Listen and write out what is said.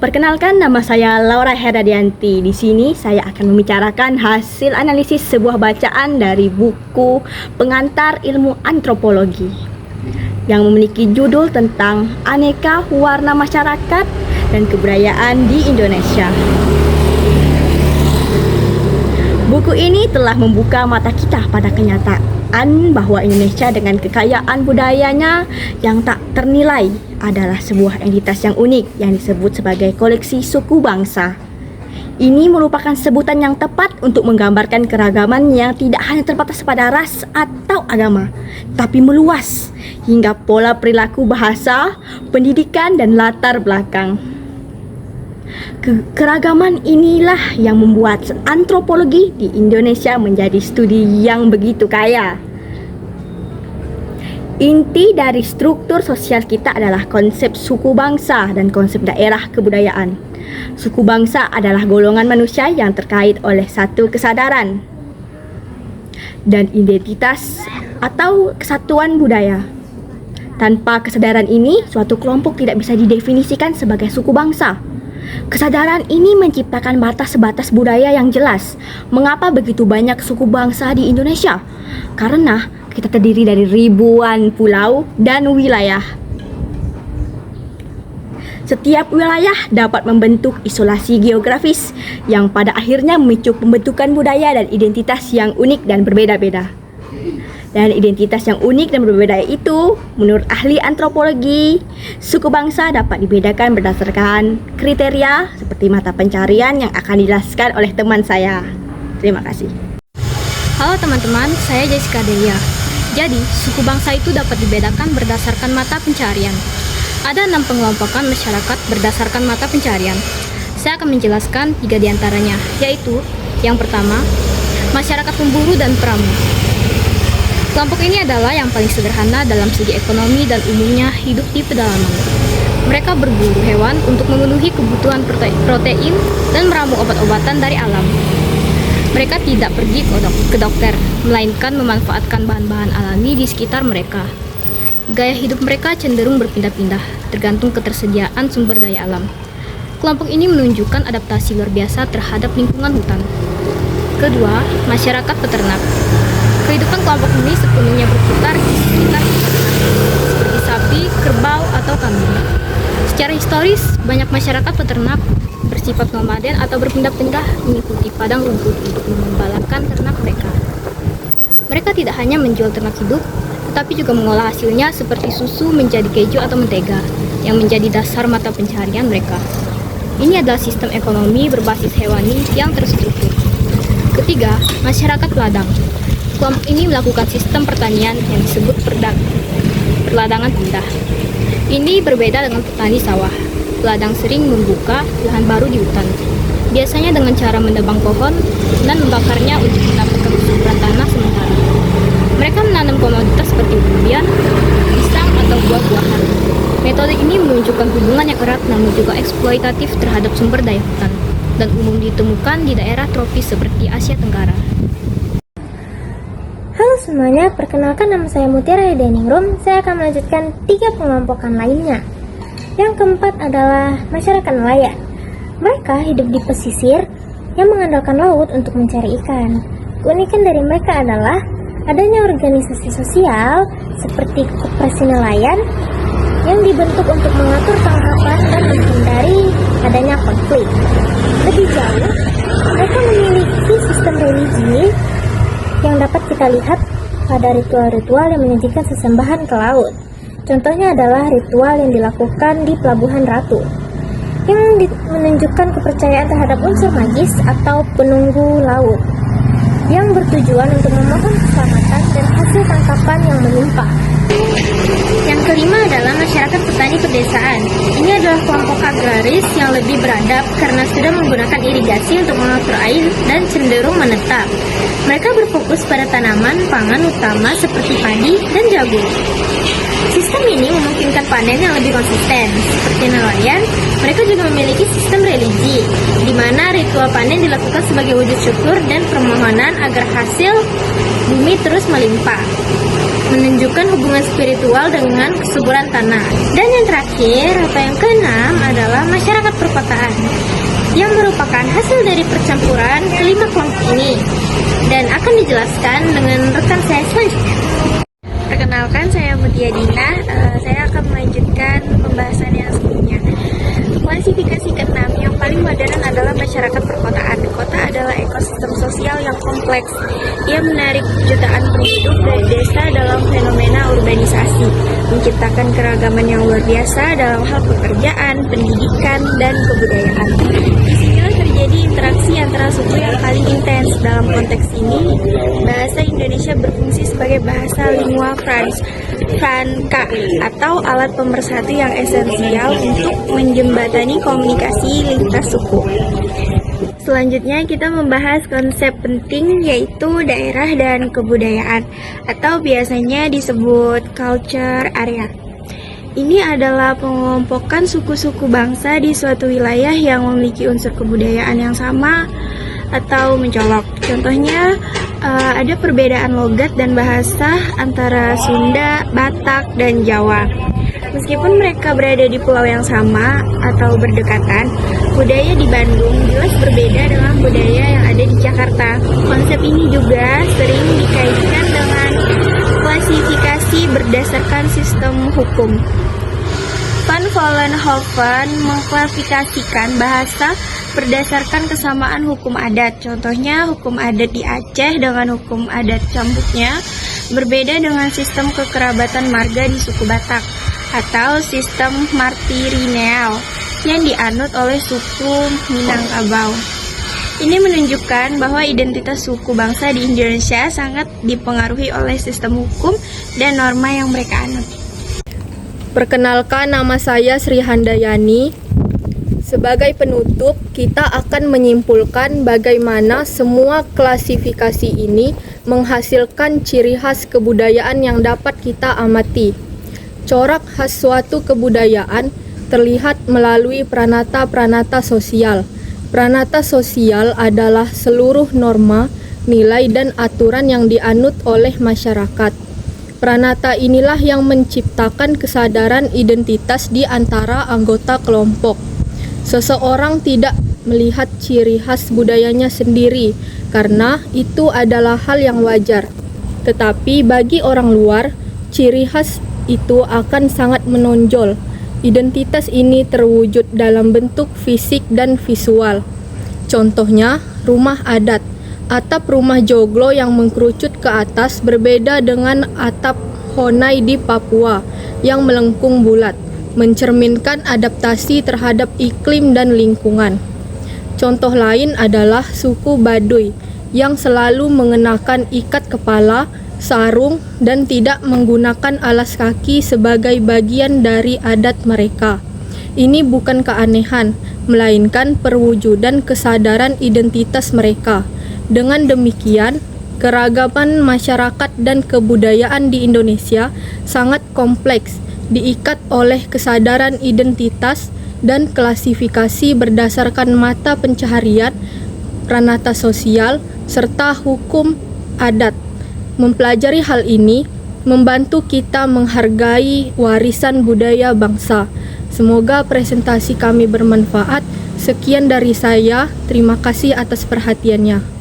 Perkenalkan, nama saya Laura Heradianti. Di sini saya akan membicarakan hasil analisis sebuah bacaan dari buku Pengantar Ilmu Antropologi yang memiliki judul tentang Aneka Warna Masyarakat dan Kebudayaan di Indonesia. Buku ini telah membuka mata kita pada kenyataan bahwa Indonesia dengan kekayaan budayanya yang tak ternilai adalah sebuah entitas yang unik yang disebut sebagai koleksi suku bangsa. Ini merupakan sebutan yang tepat untuk menggambarkan keragaman yang tidak hanya terbatas pada ras atau agama, tapi meluas hingga pola perilaku, bahasa, pendidikan, dan latar belakang. Keragaman inilah yang membuat antropologi di Indonesia menjadi studi yang begitu kaya. Inti dari struktur sosial kita adalah konsep suku bangsa dan konsep daerah kebudayaan. Suku bangsa adalah golongan manusia yang terkait oleh satu kesadaran dan identitas atau kesatuan budaya. Tanpa kesadaran ini, suatu kelompok tidak bisa didefinisikan sebagai suku bangsa. Kesadaran ini menciptakan batas-batas budaya yang jelas. Mengapa begitu banyak suku bangsa di Indonesia? Karena kita terdiri dari ribuan pulau dan wilayah. Setiap wilayah dapat membentuk isolasi geografis yang pada akhirnya memicu pembentukan budaya dan identitas yang unik dan berbeda-beda. Dan identitas yang unik dan berbeda itu, menurut ahli antropologi, suku bangsa dapat dibedakan berdasarkan kriteria seperti mata pencarian yang akan dijelaskan oleh teman saya. Terima kasih. Halo teman-teman, saya Jessica Delia. Jadi, suku bangsa itu dapat dibedakan berdasarkan mata pencarian. Ada 6 pengelompokan masyarakat berdasarkan mata pencarian. Saya akan menjelaskan 3 diantaranya, yaitu yang pertama, masyarakat pemburu dan pramu. Kelompok ini adalah yang paling sederhana dalam segi ekonomi dan umumnya hidup di pedalaman. Mereka berburu hewan untuk memenuhi kebutuhan protein dan meramu obat-obatan dari alam. Mereka tidak pergi ke dokter, melainkan memanfaatkan bahan-bahan alami di sekitar mereka. Gaya hidup mereka cenderung berpindah-pindah, tergantung ketersediaan sumber daya alam. Kelompok ini menunjukkan adaptasi luar biasa terhadap lingkungan hutan. Kedua, masyarakat peternak. Kehidupan kelompok ini sepenuhnya berputar di sekitar peternak, seperti sapi, kerbau, atau kambing. Secara historis, banyak masyarakat peternak bersifat nomaden atau berpindah-pindah mengikuti padang rumput untuk mengembalakan ternak mereka. Mereka tidak hanya menjual ternak hidup, tetapi juga mengolah hasilnya seperti susu menjadi keju atau mentega, yang menjadi dasar mata pencaharian mereka. Ini adalah sistem ekonomi berbasis hewani yang terstruktur. Ketiga, masyarakat ladang. Kelompok ini melakukan sistem pertanian yang disebut perladangan pindah. Ini berbeda dengan petani sawah. Peladang sering membuka lahan baru di hutan, biasanya dengan cara menebang pohon dan membakarnya untuk mendapatkan substrat tanah sementara. Mereka menanam komoditas seperti durian, pisang, atau buah-buahan. Metode ini menunjukkan hubungan yang erat namun juga eksploitatif terhadap sumber daya hutan, dan umum ditemukan di daerah tropis seperti Asia Tenggara. Halo semuanya, perkenalkan nama saya Mutiara Hidayaningrum. Saya akan melanjutkan 3 pengelompokan lainnya. Yang keempat adalah masyarakat nelayan. Mereka hidup di pesisir yang mengandalkan laut untuk mencari ikan. Keunikan dari mereka adalah adanya organisasi sosial seperti koperasi nelayan yang dibentuk untuk mengatur tangkapan dan menghindari adanya konflik. Lebih jauh, mereka memiliki sistem religi yang dapat kita lihat pada ritual-ritual yang menyajikan sesembahan ke laut. Contohnya adalah ritual yang dilakukan di Pelabuhan Ratu, yang menunjukkan kepercayaan terhadap unsur magis atau penunggu laut, yang bertujuan untuk memohon keselamatan dan hasil tangkapan yang melimpah. Yang kelima adalah masyarakat petani pedesaan. Ini adalah kelompok agraris yang lebih beradab karena sudah menggunakan irigasi untuk mengatur air dan cenderung menetap. Mereka berfokus pada tanaman pangan utama seperti padi dan jagung. Sistem ini memungkinkan panen yang lebih konsisten. Seperti nelayan, mereka juga memiliki sistem religi, di mana ritual panen dilakukan sebagai wujud syukur dan permohonan agar hasil bumi terus melimpah. menunjukkan hubungan spiritual dengan kesuburan tanah. Dan yang terakhir atau yang keenam adalah masyarakat perkotaan, yang merupakan hasil dari percampuran kelima kelompok ini, dan akan dijelaskan dengan rekan saya selanjutnya. Perkenalkan, saya Mutia Dina. Saya akan melanjutkan pembahasan yang sebelumnya. Klasifikasi keenam yang paling modern adalah masyarakat perkotaan. Kota adalah ekosistem sosial yang kompleks. Ia menarik jutaan penduduk dari desa dalam fenomena urbanisasi, menciptakan keragaman yang luar biasa dalam hal pekerjaan, pendidikan, dan kebudayaan. Disinilah terjadi interaksi antara suku yang paling intens. Dalam konteks ini, bahasa Indonesia berfungsi sebagai bahasa lingua franca atau alat pemersatu yang esensial untuk menjembatani komunikasi lintas suku. Selanjutnya kita membahas konsep penting yaitu daerah dan kebudayaan atau biasanya disebut culture area. Ini adalah pengelompokan suku-suku bangsa di suatu wilayah yang memiliki unsur kebudayaan yang sama atau mencolok. Contohnya ada perbedaan logat dan bahasa antara Sunda, Batak, dan Jawa. Meskipun mereka berada di pulau yang sama atau berdekatan, budaya di Bandung jelas berbeda dengan budaya yang ada di Jakarta. Konsep ini juga sering dikaitkan dengan klasifikasi berdasarkan sistem hukum. Van Vollenhoven mengklasifikasikan bahasa berdasarkan kesamaan hukum adat. Contohnya, hukum adat di Aceh dengan hukum adat Cambuknya berbeda dengan sistem kekerabatan marga di suku Batak atau sistem martirineal yang dianut oleh suku Minangkabau. Ini menunjukkan bahwa identitas suku bangsa di Indonesia sangat dipengaruhi oleh sistem hukum dan norma yang mereka anut. Perkenalkan, nama saya Sri Handayani. Sebagai penutup, kita akan menyimpulkan bagaimana semua klasifikasi ini menghasilkan ciri khas kebudayaan yang dapat kita amati. Corak khas suatu kebudayaan terlihat melalui pranata-pranata sosial. Pranata sosial adalah seluruh norma, nilai, dan aturan yang dianut oleh masyarakat. Pranata inilah yang menciptakan kesadaran identitas di antara anggota kelompok. Seseorang tidak melihat ciri khas budayanya sendiri karena itu adalah hal yang wajar. Tetapi bagi orang luar, ciri khas itu akan sangat menonjol. Identitas ini terwujud dalam bentuk fisik dan visual. Contohnya, rumah adat. Atap rumah joglo yang mengkerucut ke atas berbeda dengan atap Honai di Papua yang melengkung bulat, mencerminkan adaptasi terhadap iklim dan lingkungan. Contoh lain adalah suku Baduy yang selalu mengenakan ikat kepala, sarung, dan tidak menggunakan alas kaki sebagai bagian dari adat mereka. Ini bukan keanehan, melainkan perwujudan kesadaran identitas mereka. Dengan demikian, keragaman masyarakat dan kebudayaan di Indonesia sangat kompleks, diikat oleh kesadaran identitas dan klasifikasi berdasarkan mata pencaharian, pranata sosial, serta hukum adat. Mempelajari hal ini membantu kita menghargai warisan budaya bangsa. Semoga presentasi kami bermanfaat. Sekian dari saya, terima kasih atas perhatiannya.